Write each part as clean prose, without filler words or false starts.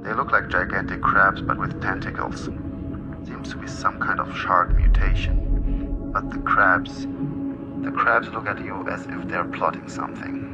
They look like gigantic crabs but with tentacles. Seems to be some kind of shark mutation. But the crabs look at you as if they're plotting something.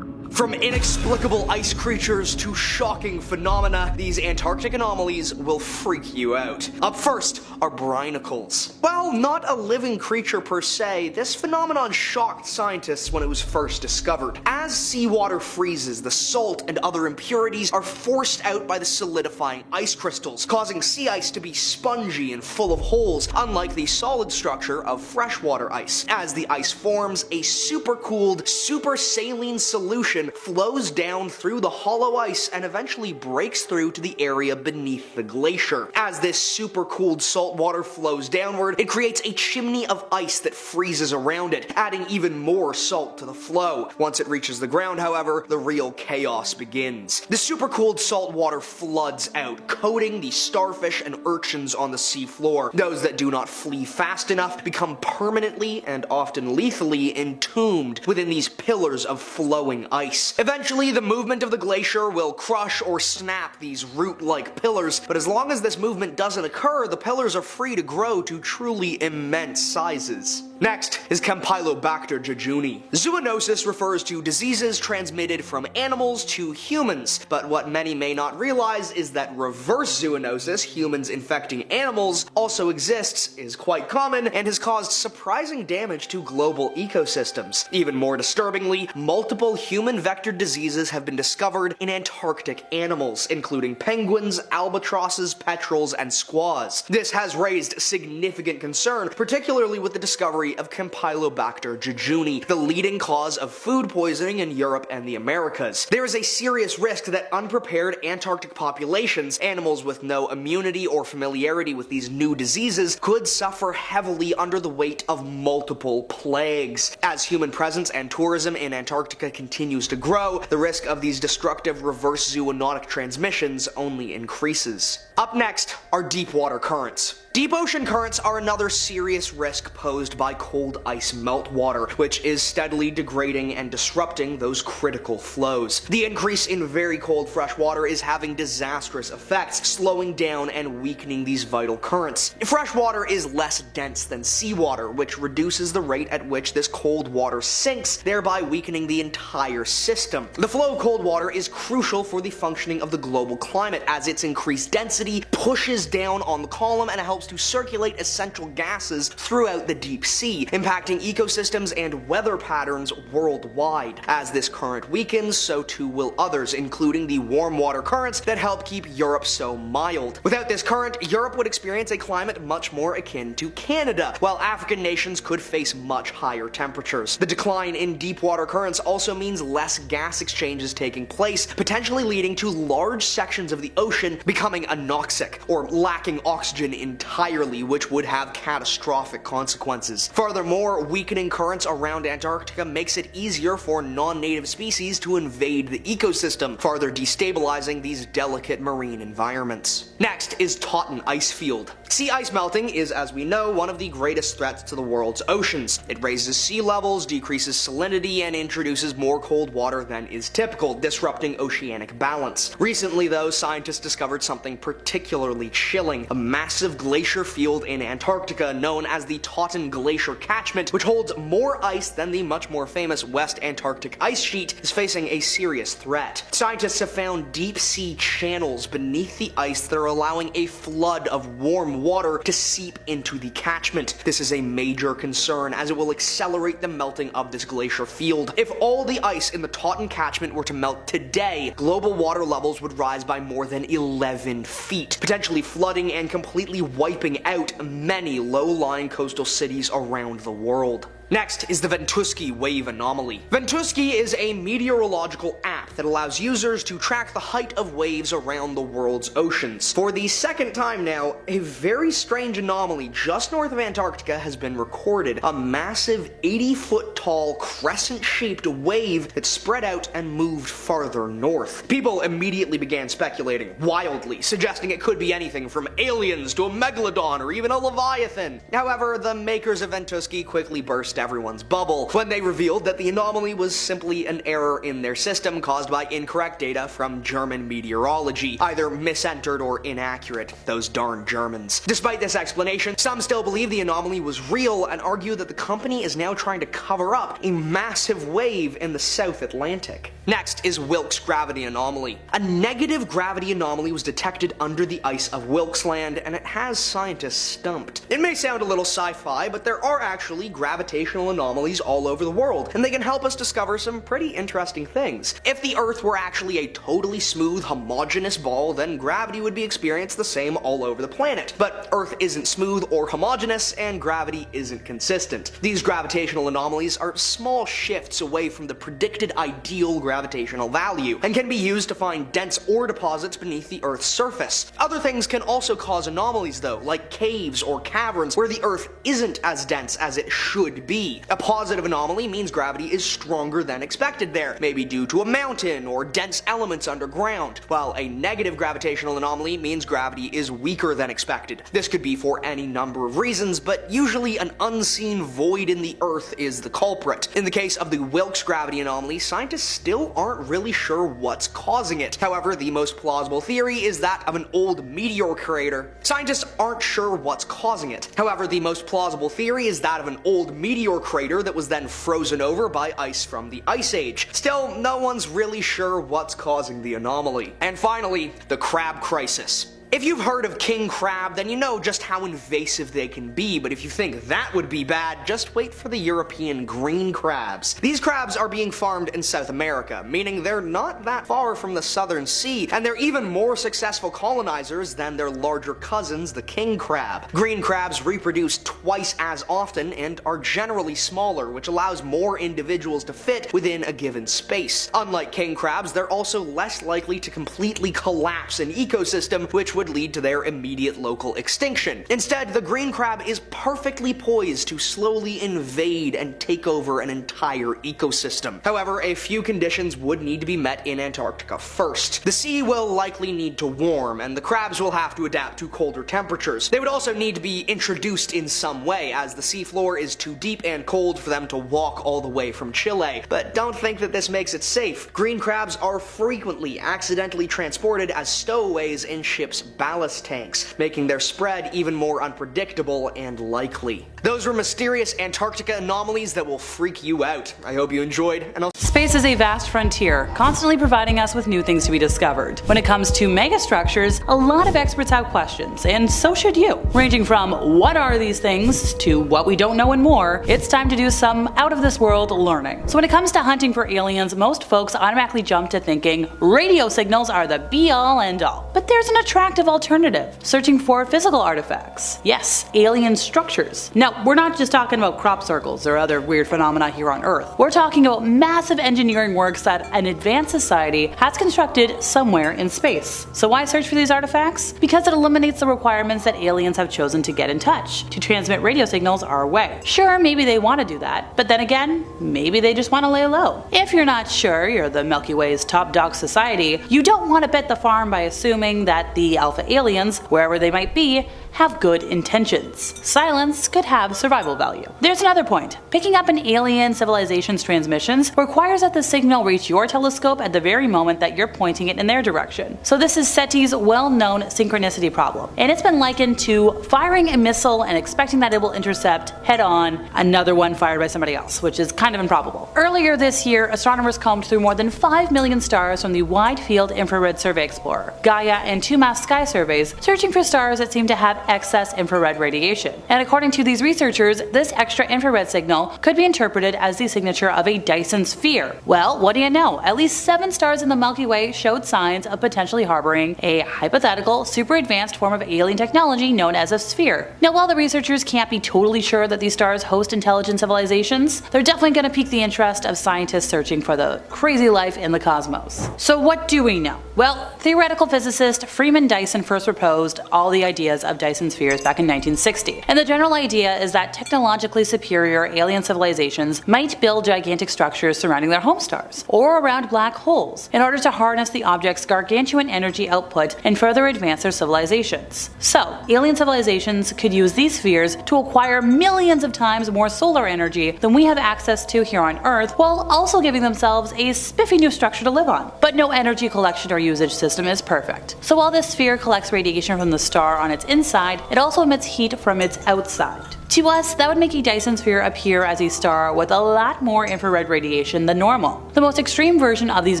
From inexplicable ice creatures to shocking phenomena, these Antarctic anomalies will freak you out. Up first are brinicles. While not a living creature per se, this phenomenon shocked scientists when it was first discovered. As seawater freezes, the salt and other impurities are forced out by the solidifying ice crystals, causing sea ice to be spongy and full of holes, unlike the solid structure of freshwater ice. As the ice forms, a supercooled, super saline solution flows down through the hollow ice and eventually breaks through to the area beneath the glacier. As this supercooled salt water flows downward, it creates a chimney of ice that freezes around it, adding even more salt to the flow. Once it reaches the ground, however, the real chaos begins. The supercooled salt water floods out, coating the starfish and urchins on the seafloor. Those that do not flee fast enough become permanently and often lethally entombed within these pillars of flowing ice. Eventually, the movement of the glacier will crush or snap these root-like pillars, but as long as this movement doesn't occur, the pillars are free to grow to truly immense sizes. Next is Campylobacter jejuni. Zoonosis refers to diseases transmitted from animals to humans, but what many may not realize is that reverse zoonosis, humans infecting animals, also exists, is quite common, and has caused surprising damage to global ecosystems. Even more disturbingly, multiple human-vectored diseases have been discovered in Antarctic animals, including penguins, albatrosses, petrels, and squaws. This has raised significant concern, particularly with the discovery of Campylobacter jejuni, the leading cause of food poisoning in Europe and the Americas. There is a serious risk that unprepared Antarctic populations, animals with no immunity or familiarity with these new diseases, could suffer heavily under the weight of multiple plagues. As human presence and tourism in Antarctica continues to grow, the risk of these destructive reverse zoonotic transmissions only increases. Up next are deep water currents. Deep ocean currents are another serious risk posed by cold ice meltwater, which is steadily degrading and disrupting those critical flows. The increase in very cold fresh water is having disastrous effects, slowing down and weakening these vital currents. Fresh water is less dense than seawater, which reduces the rate at which this cold water sinks, thereby weakening the entire system. The flow of cold water is crucial for the functioning of the global climate, as its increased density pushes down on the column and helps to circulate essential gases throughout the deep sea, impacting ecosystems and weather patterns worldwide. As this current weakens, so too will others, including the warm water currents that help keep Europe so mild. Without this current, Europe would experience a climate much more akin to Canada, while African nations could face much higher temperatures. The decline in deep water currents also means less gas exchanges taking place, potentially leading to large sections of the ocean becoming anoxic, or lacking oxygen entirely, which would have catastrophic consequences. Furthermore, weakening currents around Antarctica makes it easier for non-native species to invade the ecosystem, further destabilizing these delicate marine environments. Next is Totten ice field. Sea ice melting is, as we know, one of the greatest threats to the world's oceans. It raises sea levels, decreases salinity, and introduces more cold water than is typical, disrupting oceanic balance. Recently, though, scientists discovered something particularly chilling: a massive glacier field in Antarctica known as the Totten Glacier Catchment, which holds more ice than the much more famous West Antarctic ice sheet, is facing a serious threat. Scientists have found deep sea channels beneath the ice that are allowing a flood of warm water to seep into the catchment. This is a major concern, as it will accelerate the melting of this glacier field. If all the ice in the Totten catchment were to melt today, global water levels would rise by more than 11 feet, potentially flooding and completely wiping out many low-lying coastal cities around the world. Next is the Ventusky wave anomaly. Ventusky is a meteorological app that allows users to track the height of waves around the world's oceans. For the second time now, a very strange anomaly just north of Antarctica has been recorded: a massive 80-foot tall crescent-shaped wave that spread out and moved farther north. People immediately began speculating wildly, suggesting it could be anything from aliens to a megalodon or even a leviathan. However, the makers of Ventusky quickly burst burst everyone's bubble when they revealed that the anomaly was simply an error in their system caused by incorrect data from German meteorology, either misentered or inaccurate. Those darn Germans. Despite this explanation, some still believe the anomaly was real and argue that the company is now trying to cover up a massive wave in the South Atlantic. Next is Wilkes gravity anomaly. A negative gravity anomaly was detected under the ice of Wilkes Land, and it has scientists stumped. It may sound a little sci-fi, but there are actually gravitational anomalies all over the world, and they can help us discover some pretty interesting things. If the Earth were actually a totally smooth, homogeneous ball, then gravity would be experienced the same all over the planet. But Earth isn't smooth or homogeneous, and gravity isn't consistent. These gravitational anomalies are small shifts away from the predicted ideal gravitational value, and can be used to find dense ore deposits beneath the Earth's surface. Other things can also cause anomalies though, like caves or caverns where the Earth isn't as dense as it should be. A positive anomaly means gravity is stronger than expected there, maybe due to a mountain or dense elements underground, while a negative gravitational anomaly means gravity is weaker than expected. This could be for any number of reasons, but usually an unseen void in the Earth is the culprit. In the case of the Wilkes gravity anomaly, scientists still aren't really sure what's causing it. However, the most plausible theory is that of an old meteor crater. Scientists aren't sure what's causing it. However, the most plausible theory is that of an old meteor crater that was then frozen over by ice from the Ice Age. Still, no one's really sure what's causing the anomaly. And finally, the crab crisis. If you've heard of king crab, then you know just how invasive they can be, but if you think that would be bad, just wait for the European green crabs. These crabs are being farmed in South America, meaning they're not that far from the Southern Sea, and they're even more successful colonizers than their larger cousins, the king crab. Green crabs reproduce twice as often and are generally smaller, which allows more individuals to fit within a given space. Unlike king crabs, they're also less likely to completely collapse an ecosystem, which would lead to their immediate local extinction. Instead, the green crab is perfectly poised to slowly invade and take over an entire ecosystem. However, a few conditions would need to be met in Antarctica first. The sea will likely need to warm, and the crabs will have to adapt to colder temperatures. They would also need to be introduced in some way, as the seafloor is too deep and cold for them to walk all the way from Chile. But don't think that this makes it safe. Green crabs are frequently accidentally transported as stowaways in ships' ballast tanks, making their spread even more unpredictable and likely. Those were mysterious Antarctica anomalies that will freak you out. I hope you enjoyed, and Space is a vast frontier, constantly providing us with new things to be discovered. When it comes to megastructures, a lot of experts have questions, and so should you. Ranging from what are these things to what we don't know and more, it's time to do some out-of-this-world learning. So when it comes to hunting for aliens, most folks automatically jump to thinking radio signals are the be-all end-all. But there's an attractive alternative, searching for physical artifacts. Yes, alien structures. Now, we're not just talking about crop circles or other weird phenomena here on Earth. We're talking about massive engineering works that an advanced society has constructed somewhere in space. So why search for these artifacts? Because it eliminates the requirements that aliens have chosen to get in touch, to transmit radio signals our way. Sure, maybe they want to do that, but then again, maybe they just want to lay low. If you're not sure you're the Milky Way's top dog society, you don't want to bet the farm by assuming that the alpha aliens, wherever they might be, have good intentions. Silence could have survival value. There's another point. Picking up an alien civilization's transmissions requires that the signal reach your telescope at the very moment that you're pointing it in their direction. So this is SETI's well-known synchronicity problem, and it's been likened to firing a missile and expecting that it will intercept head-on another one fired by somebody else, which is kind of improbable. Earlier this year, astronomers combed through more than 5 million stars from the Wide Field Infrared Survey Explorer, Gaia, and 2 mass sky surveys, searching for stars that seem to have excess infrared radiation. And according to these researchers, this extra infrared signal could be interpreted as the signature of a Dyson sphere. Well, what do you know? At least 7 stars in the Milky Way showed signs of potentially harboring a hypothetical, super advanced form of alien technology known as a sphere. Now, while the researchers can't be totally sure that these stars host intelligent civilizations, they're definitely going to pique the interest of scientists searching for the crazy life in the cosmos. So what do we know? Well, theoretical physicist Freeman Dyson first proposed all the ideas of Dyson spheres back in 1960. And the general idea is that technologically superior alien civilizations might build gigantic structures surrounding their home stars, or around black holes, in order to harness the object's gargantuan energy output and further advance their civilizations. So, alien civilizations could use these spheres to acquire millions of times more solar energy than we have access to here on Earth, while also giving themselves a spiffy new structure to live on. But no energy collection or usage system is perfect. So while this sphere collects radiation from the star on its inside, it also emits heat from its outside. To us, that would make a Dyson sphere appear as a star with a lot more infrared radiation than normal. The most extreme version of these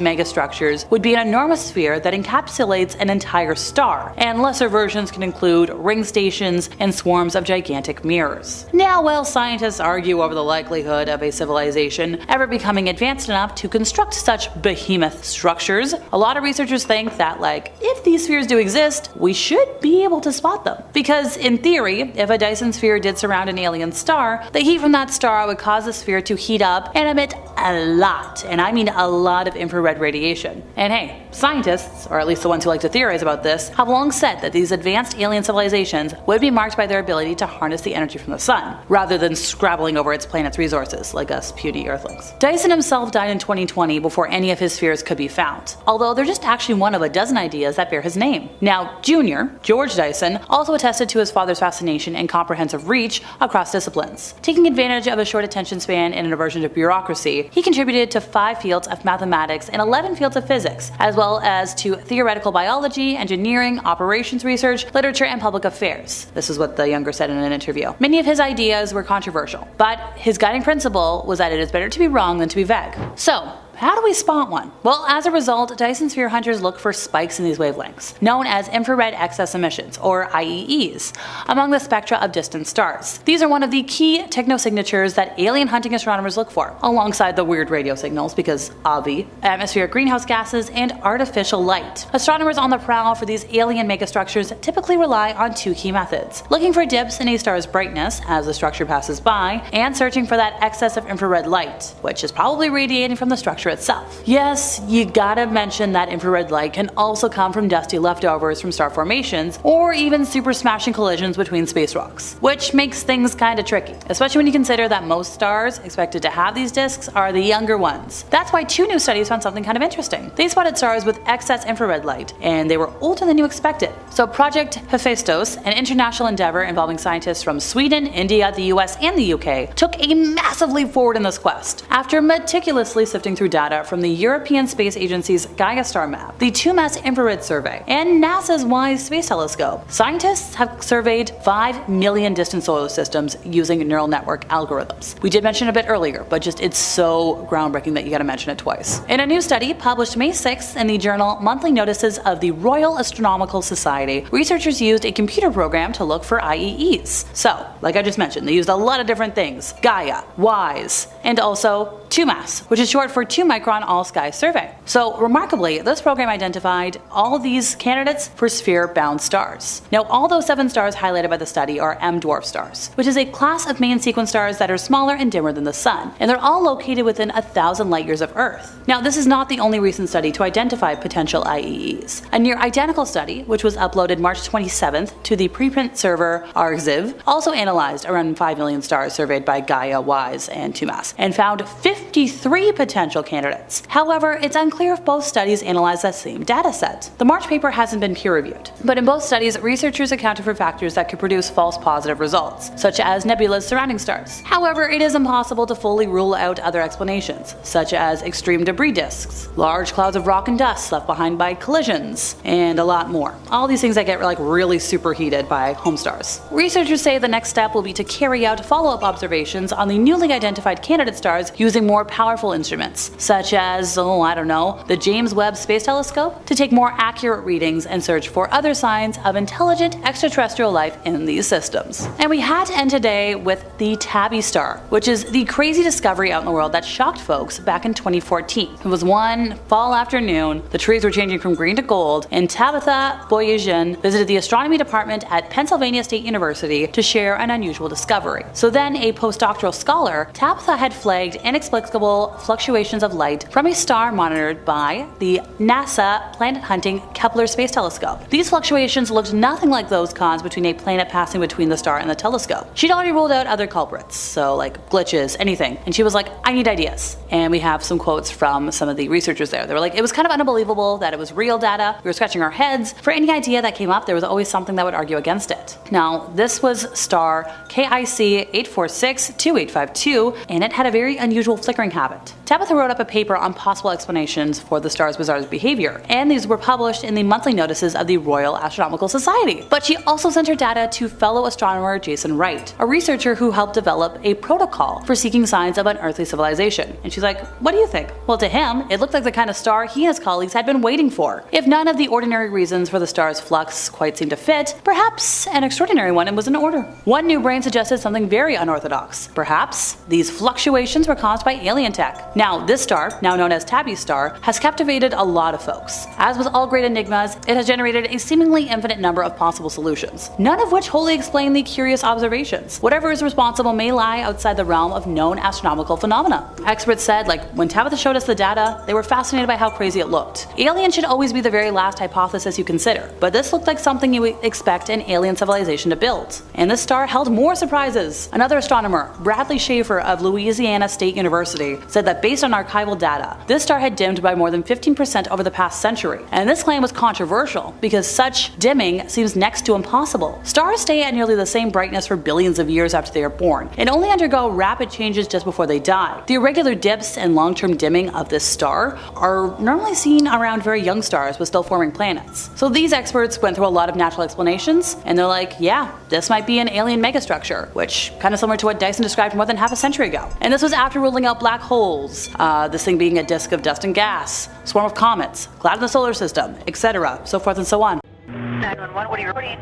megastructures would be an enormous sphere that encapsulates an entire star, and lesser versions can include ring stations and swarms of gigantic mirrors. Now, while scientists argue over the likelihood of a civilization ever becoming advanced enough to construct such behemoth structures, a lot of researchers think that, if these spheres do exist, we should be able to spot them. Because in theory, if a Dyson sphere did surround an alien star, the heat from that star would cause the sphere to heat up and emit a lot, and I mean a lot, of infrared radiation. And hey, scientists, or at least the ones who like to theorize about this, have long said that these advanced alien civilizations would be marked by their ability to harness the energy from the sun, rather than scrabbling over its planet's resources like us puny Earthlings. Dyson himself died in 2020 before any of his spheres could be found, although they're just actually one of a dozen ideas that bear his name. Now, Jr., George Dyson, also attested to his father's fascination and comprehensive reach across disciplines. Taking advantage of a short attention span and an aversion to bureaucracy, he contributed to 5 fields of mathematics and 11 fields of physics, as well as to theoretical biology, engineering, operations research, literature, and public affairs. This is what the younger said in an interview. Many of his ideas were controversial, but his guiding principle was that it is better to be wrong than to be vague. So, how do we spot one? Well, as a result, Dyson sphere hunters look for spikes in these wavelengths, known as infrared excess emissions, or IEEs, among the spectra of distant stars. These are one of the key technosignatures that alien hunting astronomers look for, alongside the weird radio signals, because obvi, atmospheric greenhouse gases, and artificial light. Astronomers on the prowl for these alien megastructures typically rely on 2 key methods: looking for dips in a star's brightness as the structure passes by, and searching for that excess of infrared light, which is probably radiating from the structure itself. Yes, you gotta mention that infrared light can also come from dusty leftovers from star formations, or even super smashing collisions between space rocks, which makes things kinda tricky, especially when you consider that most stars expected to have these disks are the younger ones. That's why 2 new studies found something kind of interesting. They spotted stars with excess infrared light, and they were older than you expected. So Project Hephaestus, an international endeavor involving scientists from Sweden, India, the US, and the UK, took a massive leap forward in this quest. After meticulously sifting through data from the European Space Agency's Gaia Star Map, the 2MASS Infrared Survey, and NASA's WISE Space Telescope, scientists have surveyed 5 million distant solar systems using neural network algorithms. We did mention it a bit earlier, but it's so groundbreaking that you gotta mention it twice. In a new study published May 6th in the journal Monthly Notices of the Royal Astronomical Society, researchers used a computer program to look for IEEs. So, like I just mentioned, they used a lot of different things: Gaia, WISE, and also 2MASS, which is short for 2-micron all-sky survey. So remarkably, this program identified all these candidates for sphere-bound stars. Now, all those 7 stars highlighted by the study are M-dwarf stars, which is a class of main sequence stars that are smaller and dimmer than the sun, and they're all located within 1,000 light years of Earth. Now, this is not the only recent study to identify potential IEEs. A near-identical study, which was uploaded March 27th to the preprint server Arxiv, also analyzed around 5 million stars surveyed by Gaia, WISE, and 2MASS, and found 53 potential candidates. However, it's unclear if both studies analyzed that same dataset. The March paper hasn't been peer-reviewed, but in both studies, researchers accounted for factors that could produce false positive results, such as nebulas surrounding stars. However, it is impossible to fully rule out other explanations, such as extreme debris disks, large clouds of rock and dust left behind by collisions, and a lot more. All these things that get really superheated by home stars. Researchers say the next step will be to carry out follow-up observations on the newly identified candidate stars using more powerful instruments, such as, the James Webb Space Telescope, to take more accurate readings and search for other signs of intelligent extraterrestrial life in these systems. And we had to end today with the Tabby star, which is the crazy discovery out in the world that shocked folks back in 2014. It was one fall afternoon, the trees were changing from green to gold, and Tabitha Boyajian visited the astronomy department at Pennsylvania State University to share an unusual discovery. So then a postdoctoral scholar, Tabitha had flagged inexplicable inexplicable fluctuations of light from a star monitored by the NASA planet-hunting Kepler Space Telescope. These fluctuations looked nothing like those caused between a planet passing between the star and the telescope. She'd already ruled out other culprits, so like glitches, anything, and she was like, I need ideas. And we have some quotes from some of the researchers there. They were like, it was kind of unbelievable that it was real data. We were scratching our heads. For any idea that came up, there was always something that would argue against it. Now, this was star KIC 8462852, and it had a very unusual flickering habit. Tabitha wrote up a paper on possible explanations for the star's bizarre behavior, and these were published in the monthly notices of the Royal Astronomical Society. But she also sent her data to fellow astronomer Jason Wright, a researcher who helped develop a protocol for seeking signs of unearthly civilization. And she's like, what do you think? Well, to him, it looked like the kind of star he and his colleagues had been waiting for. If none of the ordinary reasons for the star's flux quite seemed to fit, perhaps an extraordinary one was in order. One new brain suggested something very unorthodox. Perhaps these fluctuations were caused by alien tech. Now, this star, now known as Tabby's star, has captivated a lot of folks. As with all great enigmas, it has generated a seemingly infinite number of possible solutions, none of which wholly explain the curious observations. Whatever is responsible may lie outside the realm of known astronomical phenomena. Experts said, like, when Tabitha showed us the data, they were fascinated by how crazy it looked. Alien should always be the very last hypothesis you consider, but this looked like something you would expect an alien civilization to build. And this star held more surprises. Another astronomer, Bradley Schaefer of Louisiana State University, said that based on archival data, this star had dimmed by more than 15% over the past century. And this claim was controversial because such dimming seems next to impossible. Stars stay at nearly the same brightness for billions of years after they are born, and only undergo rapid changes just before they die. The irregular dips and long-term dimming of this star are normally seen around very young stars with still forming planets. So these experts went through a lot of natural explanations, and they're like, yeah, this might be an alien megastructure, which kind of similar to what Dyson described more than half a century ago. And this was after ruling out black holes, this thing being a disk of dust and gas, swarm of comets, cloud in the solar system, etc., so forth and so on. 911, what are you reporting?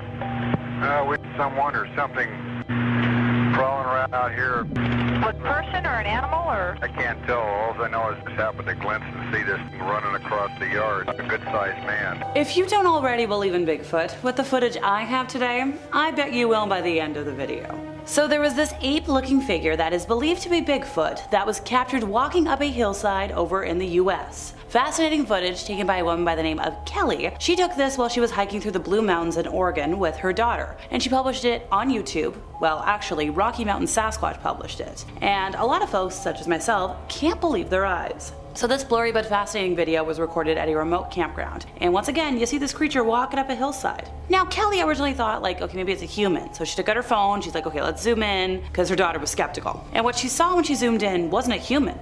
With someone or something crawling around out here. What, person or an animal or? I can't tell. All I know is just happened to glimpse and see this thing running across the yard. A good-sized man. If you don't already believe in Bigfoot, with the footage I have today, I bet you will by the end of the video. So there was this ape-looking figure that is believed to be Bigfoot that was captured walking up a hillside over in the US. Fascinating footage taken by a woman by the name of Kelly. She took this while she was hiking through the Blue Mountains in Oregon with her daughter, and she published it on YouTube. Well, actually, Rocky Mountain Sasquatch published it. And a lot of folks, such as myself, can't believe their eyes. So this blurry but fascinating video was recorded at a remote campground. And once again, you see this creature walking up a hillside. Now, Kelly originally thought, like, okay, maybe it's a human. So she took out her phone, she's like, okay, let's zoom in, because her daughter was skeptical. And what she saw when she zoomed in wasn't a human.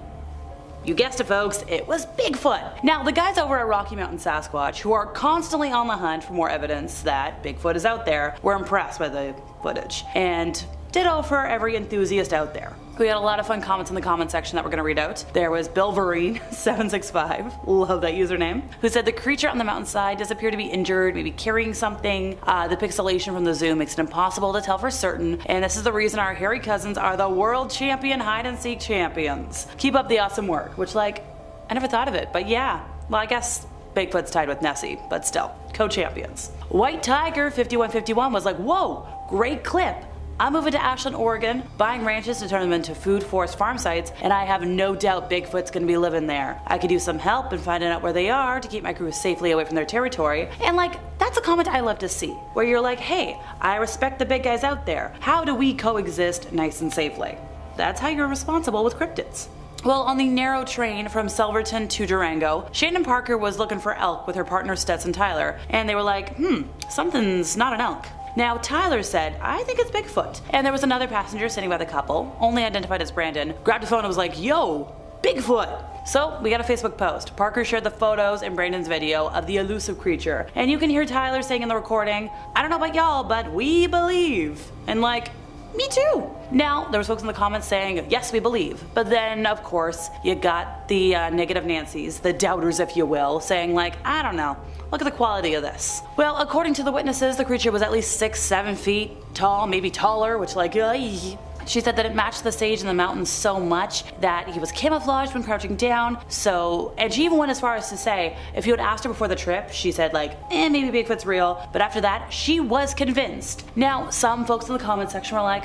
You guessed it, folks, it was Bigfoot. Now, the guys over at Rocky Mountain Sasquatch, who are constantly on the hunt for more evidence that Bigfoot is out there, were impressed by the footage. And ditto for every enthusiast out there. We had a lot of fun comments in the comment section that we're going to read out. There was Billverine765, love that username, who said the creature on the mountainside does appear to be injured, maybe carrying something. The pixelation from the zoom makes it impossible to tell for certain, and this is the reason our hairy cousins are the world champion hide-and-seek champions. Keep up the awesome work, which, like, I never thought of it, but yeah, well, I guess Bigfoot's tied with Nessie, but still, co-champions. White Tiger 5151 was like, whoa, great clip. I'm moving to Ashland, Oregon, buying ranches to turn them into food forest farm sites, and I have no doubt Bigfoot's gonna be living there. I could use some help in finding out where they are to keep my crew safely away from their territory. And like, that's a comment I love to see, where you're like, hey, I respect the big guys out there. How do we coexist nice and safely? That's how you're responsible with cryptids. Well, on the narrow train from Silverton to Durango, Shannon Parker was looking for elk with her partner Stetson Tyler, and they were like, something's not an elk. Now, Tyler said, I think it's Bigfoot. And there was another passenger sitting by the couple, only identified as Brandon, grabbed a phone and was like, yo, Bigfoot! So, we got a Facebook post. Parker shared the photos and Brandon's video of the elusive creature. And you can hear Tyler saying in the recording, I don't know about y'all, but we believe. And like, me too. Now, there was folks in the comments saying, yes, we believe. But then, of course, you got the negative Nancys, the doubters if you will, saying like, I don't know. Look at the quality of this. Well, according to the witnesses, the creature was at least 6-7 feet tall, maybe taller, which like, she said that it matched the sage in the mountains so much that he was camouflaged when crouching down. So, and she even went as far as to say, if you had asked her before the trip, she said like, maybe Bigfoot's real. But after that, she was convinced. Now, some folks in the comment section were like,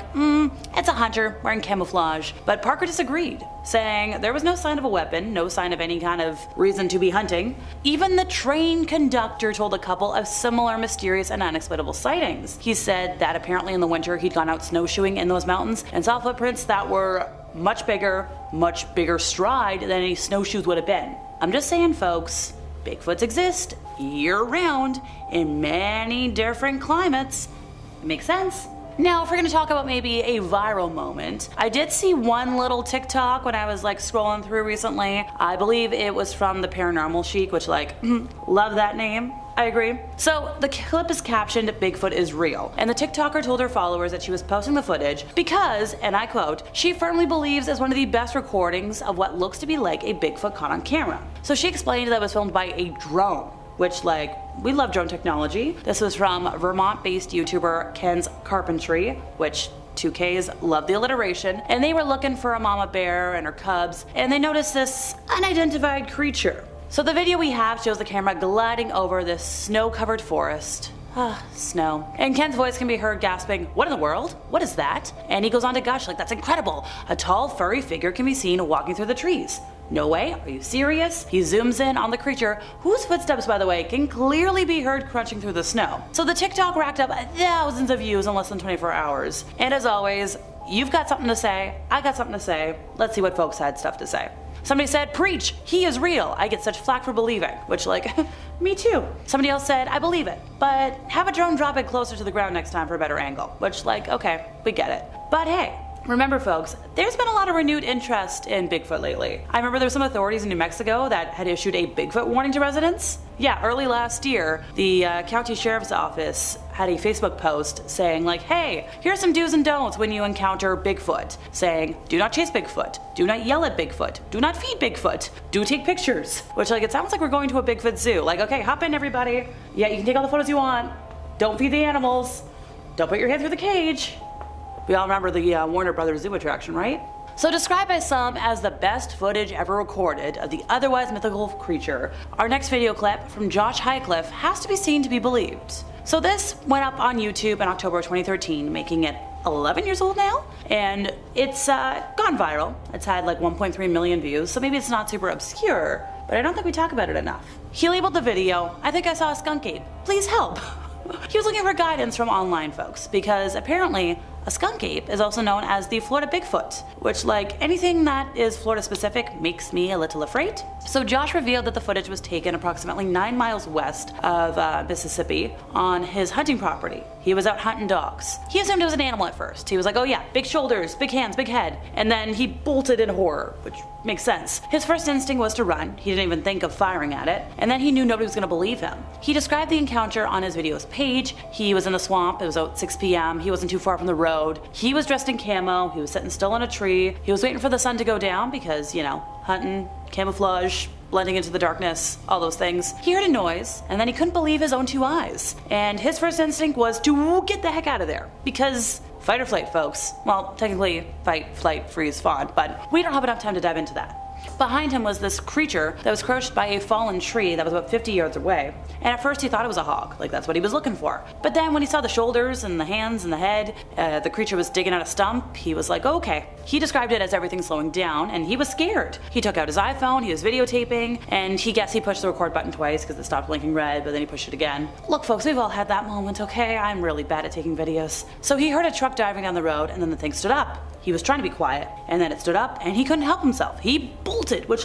it's a hunter wearing camouflage. But Parker disagreed, saying there was no sign of a weapon, no sign of any kind of reason to be hunting. Even the train conductor told a couple of similar mysterious and unexplainable sightings. He said that apparently in the winter he'd gone out snowshoeing in those mountains and saw footprints that were much bigger stride than any snowshoes would have been. I'm just saying, folks, Bigfoots exist year-round in many different climates. Makes sense? Now, if we're gonna talk about maybe a viral moment, I did see one little TikTok when I was like scrolling through recently. I believe it was from the Paranormal Chic, which love that name. I agree. So the clip is captioned, "Bigfoot is real," and the TikToker told her followers that she was posting the footage because, and I quote, she firmly believes it's one of the best recordings of what looks to be like a Bigfoot caught on camera. So she explained that it was filmed by a drone, which we love drone technology. This was from Vermont-based YouTuber Ken's Carpentry, which 2Ks love the alliteration, and they were looking for a mama bear and her cubs, and they noticed this unidentified creature. So the video we have shows the camera gliding over this snow-covered forest. Snow. And Ken's voice can be heard gasping, "What in the world? What is that?" And he goes on to gush that's incredible. A tall, furry figure can be seen walking through the trees. No way, are you serious? He zooms in on the creature, whose footsteps, by the way, can clearly be heard crunching through the snow. So the TikTok racked up thousands of views in less than 24 hours. And as always, you've got something to say, I got something to say. Let's see what folks had stuff to say. Somebody said, "Preach, he is real. I get such flack for believing," which me too. Somebody else said, "I believe it, but have a drone drop it closer to the ground next time for a better angle," which okay, we get it. But hey, remember folks, there's been a lot of renewed interest in Bigfoot lately. I remember there were some authorities in New Mexico that had issued a Bigfoot warning to residents. Yeah, early last year, the county sheriff's office had a Facebook post saying hey, here's some do's and don'ts when you encounter Bigfoot. Saying, do not chase Bigfoot, do not yell at Bigfoot, do not feed Bigfoot, do take pictures. Which it sounds like we're going to a Bigfoot zoo. Okay, hop in everybody. Yeah, you can take all the photos you want. Don't feed the animals. Don't put your head through the cage. We all remember the Warner Brothers Zoo attraction, right? So described by some as the best footage ever recorded of the otherwise mythical creature, our next video clip from Josh Highcliffe has to be seen to be believed. So this went up on YouTube in October 2013, making it 11 years old now, and it's gone viral. It's had 1.3 million views, so maybe it's not super obscure, but I don't think we talk about it enough. He labeled the video, "I think I saw a skunk ape. Please help." He was looking for guidance from online folks, because apparently a skunk ape is also known as the Florida Bigfoot, which anything that is Florida specific makes me a little afraid. So Josh revealed that the footage was taken approximately 9 miles west of Mississippi on his hunting property. He was out hunting dogs. He assumed it was an animal at first. He was oh yeah, big shoulders, big hands, big head. And then he bolted in horror, which makes sense. His first instinct was to run. He didn't even think of firing at it. And then he knew nobody was going to believe him. He described the encounter on his video's page. He was in the swamp. It was about 6 p.m. He wasn't too far from the road. He was dressed in camo. He was sitting still on a tree. He was waiting for the sun to go down because, hunting, camouflage, blending into the darkness, all those things. He heard a noise, and then he couldn't believe his own 2 eyes. And his first instinct was to get the heck out of there. Because fight or flight, folks. Well, technically, fight, flight, freeze, fawn, but we don't have enough time to dive into that. Behind him was this creature that was crouched by a fallen tree that was about 50 yards away. And at first he thought it was a hog, that's what he was looking for. But then when he saw the shoulders and the hands and the head, the creature was digging out a stump, he was okay. He described it as everything slowing down, and he was scared. He took out his iPhone, he was videotaping, and he guessed he pushed the record button twice because it stopped blinking red, but then he pushed it again. Look folks, we've all had that moment, okay? I'm really bad at taking videos. So he heard a truck driving down the road, and then the thing stood up. He was trying to be quiet, and then it stood up, and he couldn't help himself. He bolted, which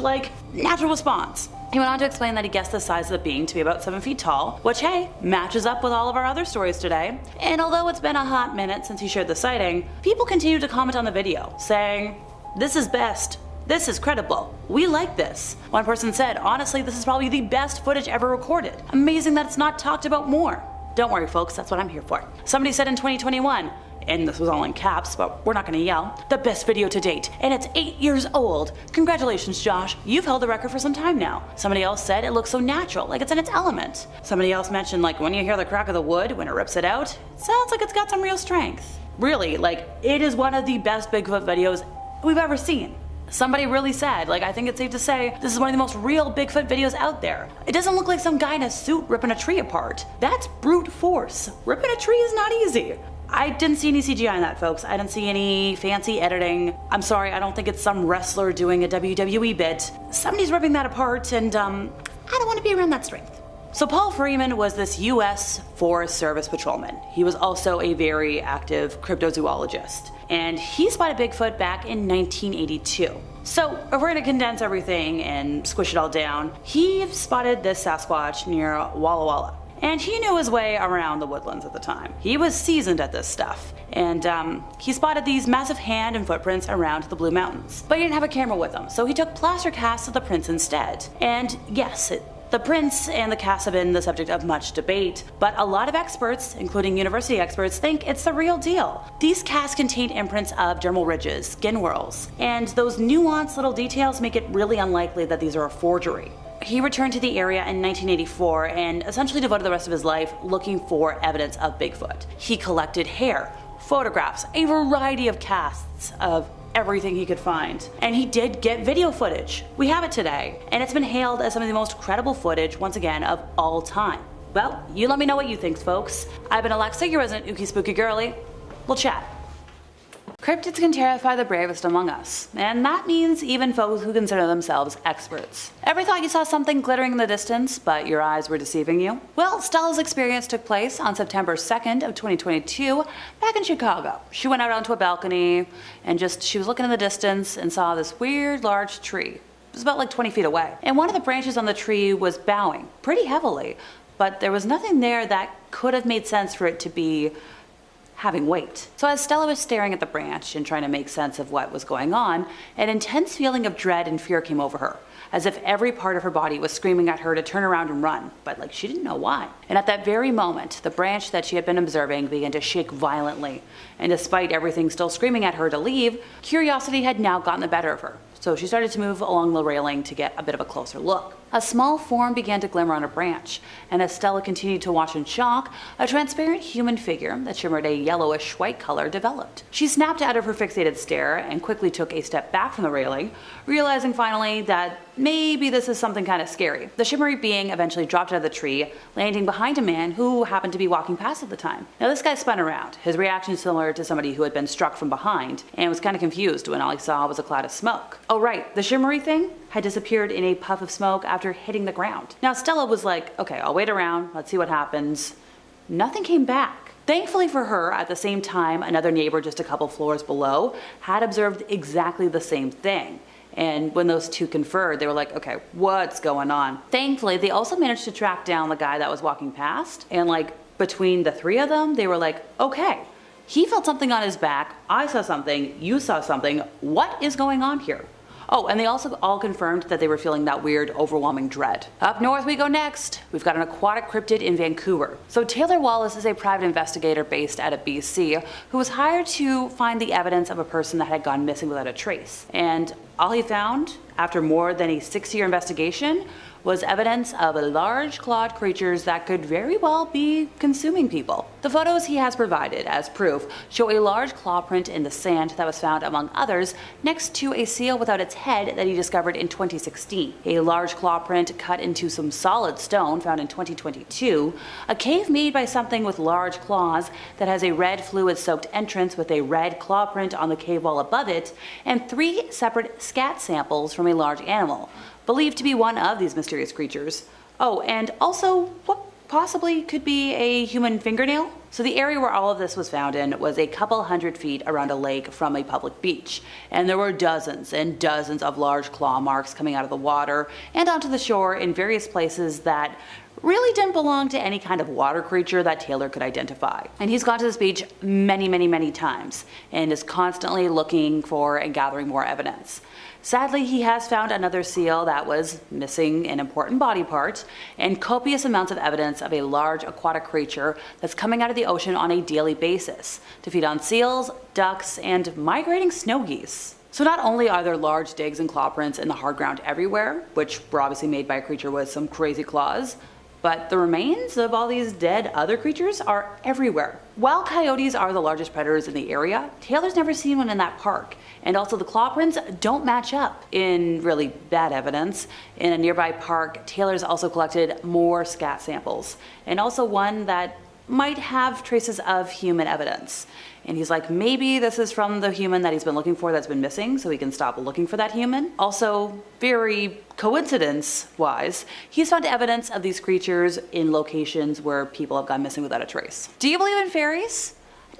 natural response. He went on to explain that he guessed the size of the being to be about 7 feet tall, which hey, matches up with all of our other stories today. And although it's been a hot minute since he shared the sighting, people continue to comment on the video, saying, "This is best. This is credible. We like this." One person said, "Honestly, this is probably the best footage ever recorded. Amazing that it's not talked about more." Don't worry folks, that's what I'm here for. Somebody said in 2021, and this was all in caps, but we're not gonna yell, "The best video to date, and it's 8 years old. Congratulations, Josh. You've held the record for some time now." Somebody else said it looks so natural, it's in its element. Somebody else mentioned when you hear the crack of the wood when it rips it out, it sounds like it's got some real strength. Really, it is one of the best Bigfoot videos we've ever seen. Somebody really said, I think it's safe to say, this is one of the most real Bigfoot videos out there. It doesn't look like some guy in a suit ripping a tree apart. That's brute force. Ripping a tree is not easy. I didn't see any CGI in that, folks. I didn't see any fancy editing. I'm sorry, I don't think it's some wrestler doing a WWE bit. Somebody's ripping that apart, and I don't want to be around that strength. So Paul Freeman was this US Forest Service patrolman. He was also a very active cryptozoologist, and he spotted Bigfoot back in 1982. So if we're gonna condense everything and squish it all down, he spotted this Sasquatch near Walla Walla. And he knew his way around the woodlands at the time. He was seasoned at this stuff. And he spotted these massive hand and footprints around the Blue Mountains. But he didn't have a camera with him, so he took plaster casts of the prints instead. And yes, the prints and the casts have been the subject of much debate, but a lot of experts, including university experts, think it's the real deal. These casts contain imprints of dermal ridges, skin whorls, and those nuanced little details make it really unlikely that these are a forgery. He returned to the area in 1984 and essentially devoted the rest of his life looking for evidence of Bigfoot. He collected hair, photographs, a variety of casts of everything he could find. And he did get video footage. We have it today, and it's been hailed as some of the most credible footage, once again, of all time. Well, you let me know what you think, folks. I've been Alexa, your resident ookie spooky girly. We'll chat. Cryptids can terrify the bravest among us, and that means even folks who consider themselves experts. Ever thought you saw something glittering in the distance, but your eyes were deceiving you? Well, Stella's experience took place on September 2nd of 2022 back in Chicago. She went out onto a balcony and she was looking in the distance and saw this weird large tree. It was about like 20 feet away, and one of the branches on the tree was bowing pretty heavily, but there was nothing there that could have made sense for it to be having weight. So as Stella was staring at the branch and trying to make sense of what was going on, an intense feeling of dread and fear came over her, as if every part of her body was screaming at her to turn around and run, but she didn't know why. And at that very moment, the branch that she had been observing began to shake violently, and despite everything still screaming at her to leave, curiosity had now gotten the better of her. So she started to move along the railing to get a bit of a closer look. A small form began to glimmer on a branch, and as Stella continued to watch in shock, a transparent human figure that shimmered a yellowish white color developed. She snapped out of her fixated stare and quickly took a step back from the railing, realizing finally that maybe this is something kind of scary. The shimmery being eventually dropped out of the tree, landing behind a man who happened to be walking past at the time. Now this guy spun around, his reaction similar to somebody who had been struck from behind, and was kind of confused when all he saw was a cloud of smoke. Oh right, the shimmery thing had disappeared in a puff of smoke after hitting the ground. Now Stella was like, okay, I'll wait around, let's see what happens. Nothing came back. Thankfully for her, at the same time, another neighbor just a couple floors below had observed exactly the same thing. And when those two conferred, they were like, okay, what's going on? Thankfully, they also managed to track down the guy that was walking past, and between the three of them, they were like, okay, he felt something on his back, I saw something, you saw something, what is going on here? Oh, and they also all confirmed that they were feeling that weird, overwhelming dread. Up north we go next. We've got an aquatic cryptid in Vancouver. So Taylor Wallace is a private investigator based out of BC who was hired to find the evidence of a person that had gone missing without a trace. And all he found, after more than a 6-year investigation, was evidence of large clawed creatures that could very well be consuming people. The photos he has provided as proof show a large claw print in the sand that was found, among others, next to a seal without its head that he discovered in 2016, a large claw print cut into some solid stone found in 2022, a cave made by something with large claws that has a red fluid-soaked entrance with a red claw print on the cave wall above it, and 3 separate scat samples from a large animal, believed to be one of these mysterious creatures. Oh, and also what possibly could be a human fingernail? So the area where all of this was found in was a couple hundred feet around a lake from a public beach, and there were dozens and dozens of large claw marks coming out of the water and onto the shore in various places that really didn't belong to any kind of water creature that Taylor could identify. And he's gone to this beach many times and is constantly looking for and gathering more evidence. Sadly, he has found another seal that was missing an important body part, and copious amounts of evidence of a large aquatic creature that's coming out of the ocean on a daily basis to feed on seals, ducks, and migrating snow geese. So not only are there large digs and claw prints in the hard ground everywhere, which were obviously made by a creature with some crazy claws, but the remains of all these dead other creatures are everywhere. While coyotes are the largest predators in the area, Taylor's never seen one in that park, and also the claw prints don't match up in really bad evidence. In a nearby park, Taylor's also collected more scat samples, and also one that might have traces of human evidence. And he's like, maybe this is from the human that he's been looking for that's been missing, so he can stop looking for that human. Also, very coincidence-wise, he's found evidence of these creatures in locations where people have gone missing without a trace. Do you believe in fairies?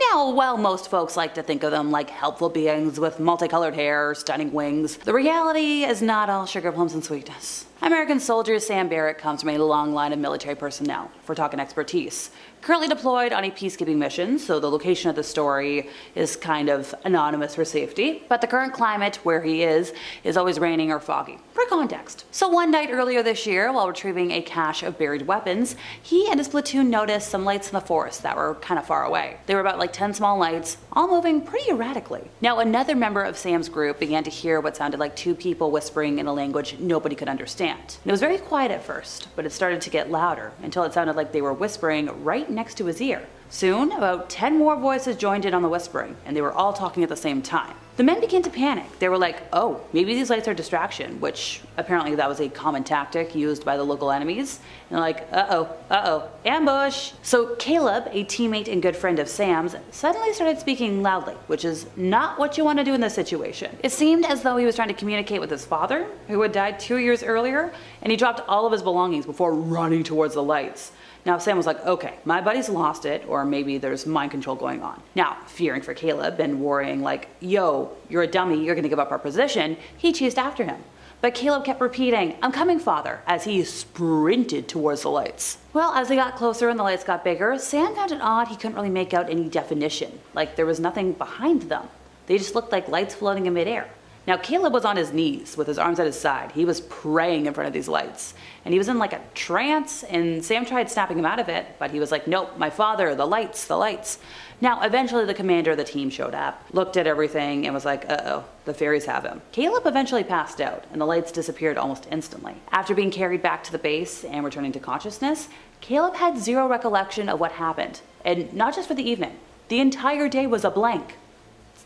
Now, while most folks like to think of them like helpful beings with multicolored hair, stunning wings, the reality is not all sugar plums and sweetness. American soldier Sam Barrett comes from a long line of military personnel, if we're talking expertise. Currently deployed on a peacekeeping mission, so the location of the story is kind of anonymous for safety, but the current climate where he is always raining or foggy. For context. So one night earlier this year, while retrieving a cache of buried weapons, he and his platoon noticed some lights in the forest that were kind of far away. They were about like 10 small lights, all moving pretty erratically. Now another member of Sam's group began to hear what sounded like two people whispering in a language nobody could understand. And it was very quiet at first, but it started to get louder until it sounded like they were whispering right next to his ear. Soon, about 10 more voices joined in on the whispering, and they were all talking at the same time. The men began to panic. They were like, oh, maybe these lights are a distraction, which apparently that was a common tactic used by the local enemies. And they're like, uh-oh, ambush. So Caleb, a teammate and good friend of Sam's, suddenly started speaking loudly, which is not what you want to do in this situation. It seemed as though he was trying to communicate with his father, who had died 2 years earlier, and he dropped all of his belongings before running towards the lights. Now Sam was like, okay, my buddy's lost it, or maybe there's mind control going on. Now, fearing for Caleb and worrying like, yo, you're a dummy, you're gonna give up our position, he chased after him. But Caleb kept repeating, I'm coming, father, as he sprinted towards the lights. Well, as they got closer and the lights got bigger, Sam found it odd he couldn't really make out any definition. Like there was nothing behind them. They just looked like lights floating in midair. Now Caleb was on his knees with his arms at his side. He was praying in front of these lights. And he was in like a trance, and Sam tried snapping him out of it, but he was like, nope, my father, the lights, the lights. Now eventually the commander of the team showed up, looked at everything, and was like, uh-oh, the fairies have him. Caleb eventually passed out, and the lights disappeared almost instantly. After being carried back to the base and returning to consciousness, Caleb had zero recollection of what happened. And not just for the evening. The entire day was a blank.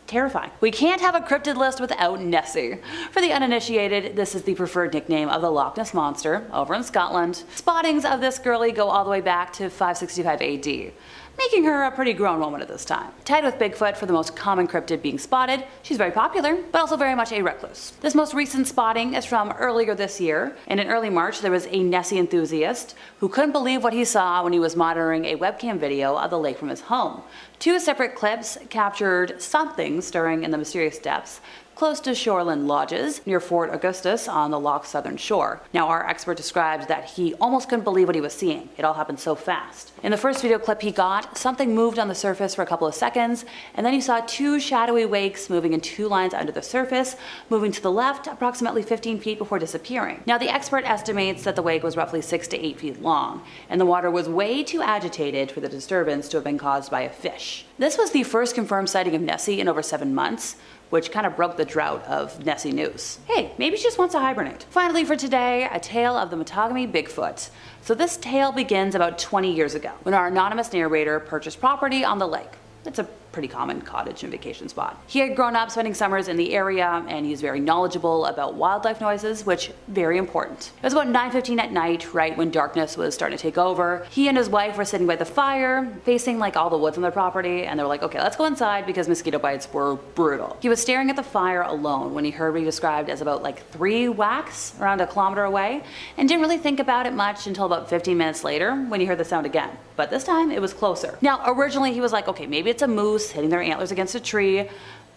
Terrifying. We can't have a cryptid list without Nessie. For the uninitiated, this is the preferred nickname of the Loch Ness Monster over in Scotland. Spottings of this girlie go all the way back to 565 AD, making her a pretty grown woman at this time. Tied with Bigfoot for the most common cryptid being spotted, she's very popular, but also very much a recluse. This most recent spotting is from earlier this year, and in early March there was a Nessie enthusiast who couldn't believe what he saw when he was monitoring a webcam video of the lake from his home. Two separate clips captured something stirring in the mysterious depths close to shoreland lodges near Fort Augustus on the loch's southern shore. Now our expert described that he almost couldn't believe what he was seeing. It all happened so fast. In the first video clip he got, something moved on the surface for a couple of seconds, and then he saw two shadowy wakes moving in two lines under the surface, moving to the left approximately 15 feet before disappearing. Now the expert estimates that the wake was roughly 6 to 8 feet long, and the water was way too agitated for the disturbance to have been caused by a fish. This was the first confirmed sighting of Nessie in over 7 months, which kind of broke the drought of Nessie news. Hey, maybe she just wants to hibernate. Finally for today, a tale of the monogamy Bigfoot. So this tale begins about 20 years ago, when our anonymous narrator purchased property on the lake. It's a pretty common cottage and vacation spot. He had grown up spending summers in the area, and he's very knowledgeable about wildlife noises, which very important. It was about 9:15 at night, right when darkness was starting to take over. He and his wife were sitting by the fire, facing like all the woods on their property, and they were like, okay, let's go inside because mosquito bites were brutal. He was staring at the fire alone when he heard what he described as about like 3 whacks around a kilometer away, and didn't really think about it much until about 15 minutes later when he heard the sound again. But this time it was closer. Now originally he was like, okay, maybe it's a moose hitting their antlers against a tree,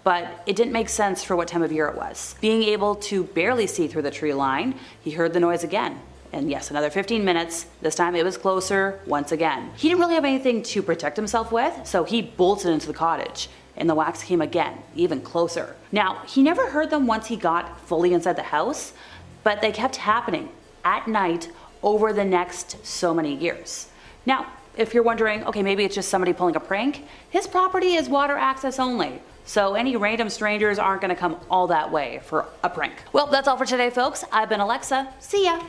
but it didn't make sense for what time of year it was. Being able to barely see through the tree line, he heard the noise again. And yes, another 15 minutes. This time it was closer once again. He didn't really have anything to protect himself with, so he bolted into the cottage. And the whacks came again, even closer. Now, he never heard them once he got fully inside the house, but they kept happening at night over the next so many years. Now, if you're wondering, okay, maybe it's just somebody pulling a prank, his property is water access only. So any random strangers aren't gonna come all that way for a prank. Well, that's all for today, folks. I've been Alexa. See ya.